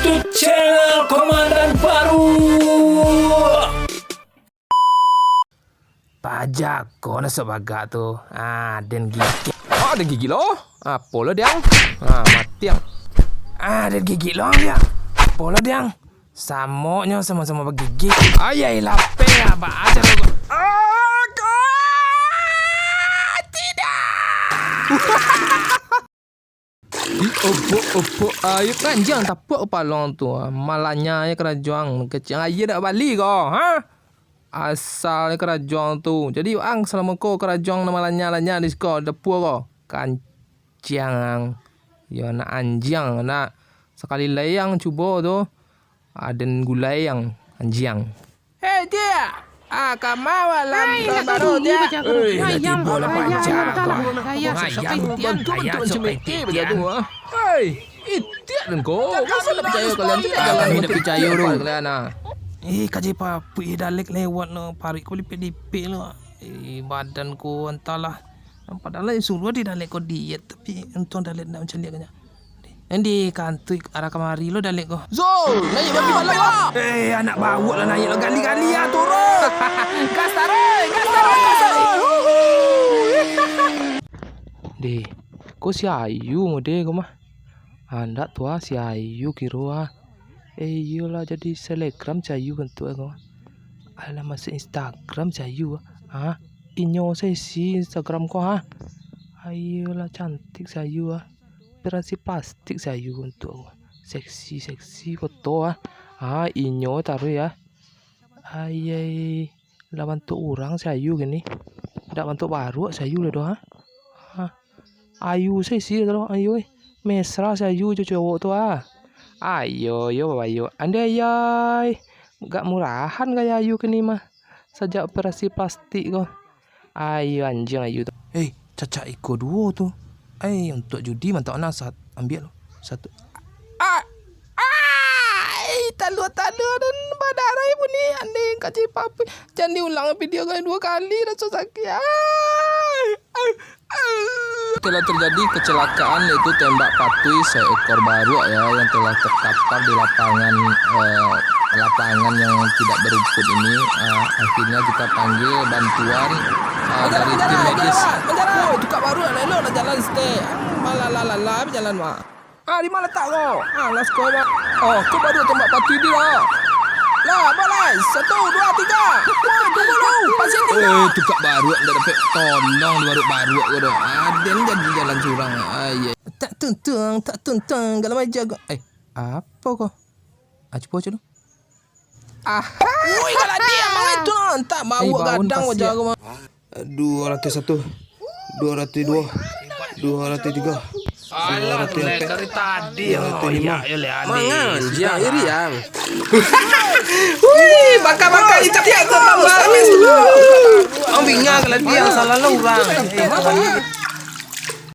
YouTube channel Komandan Baru. Pajak kau nak sebagak tu. Dan gigi. Ada gigi loh. Apa lo diang? Mati yang. Ada gigi loh dia. Apa lo diang? Samoknya sama-sama bergigi. Ayai lape apa aja lo. Opo ayo keranjang tapuk kepala tu. Malanya ya kerajaan kecil aja dak balik kau. Asal kerajaan tu. Jadi ang selama kau kerajaan malanya di sekolah dapur kau. Kancang. Ya nak anjang nak sekali layang cuba tu. Aden gulai yang anjang. Hei dia. Kamau alam baru dia. Ayam bola panjang. Ayam bantu semiti begitu. Hei, itiak dan kau. Kenapa tak percaya kalian? Jangan tidak percaya dulu kalian. Kaji papi dalek lewat lo. Parik ko lipit-lipit lo. Badan ko entahlah. Padahal suruh dia dalek ko diet. Tapi entah dalek nak macam lihat kanya. Nanti kantui arah kemari lo dalek ko. Zul, naik bagi malam lah. Anak bawa lah naik lo gali-gali ya turun. Gas tarik. Deh, kau si Ayu mau deh kau mah. Anda tua si Ayu kira. Iyalah jadi selebgram si Ayu bentuk kau. Alah masuk Instagram si Ayu. Inyo sesi Instagram kau Ayolah cantik si Ayu operasi plastik si Ayu untuk seksi foto inyo taruh ya. Ayai lah bantu orang si Ayu gini. Ndak bantu baru si Ayu lah doh. Ayu sesi taruh ayo mesra si Ayu cowok tu Ayo bapak ayo. Andai gak murahan kayak Ayu kini mah. Sejak operasi plastik kok. Ayo anjing Ayu tu. Caca ikut dua tu. Untuk judi mantap nasat ambil satu. Talu dan badara ibu ni andai kaji papi. Jangan diulang video kali 2 kali rasa sakit. Telah terjadi kecelakaan yaitu tembak patui seekor baru yang telah terkapar di lapangan yang tidak berumput ini. Akhirnya kita panggil bantuan dari tim medis. Itu kak baru lelo nak jalan stay. Malah berjalan mak. Di mana letak kau? Las kau mak. Kau baru tembak patui dia. Lah, balai. 1, 2, 3. Tunggu dulu. Pasien 3. Tukak baru ndak dapat tolong di baru kau dah. Den jadi jalan curang. Tak tuntang dalam aja kau. Apa kau? Cuba dulu. Woi, kalau dia mang itu tak bawa gadang wajah kau mah. 201. 202. 203. Alah, dari tadi. Mangan, iri yang. Bakar ikat dia tu. Ambingnya kalau dia salah orang.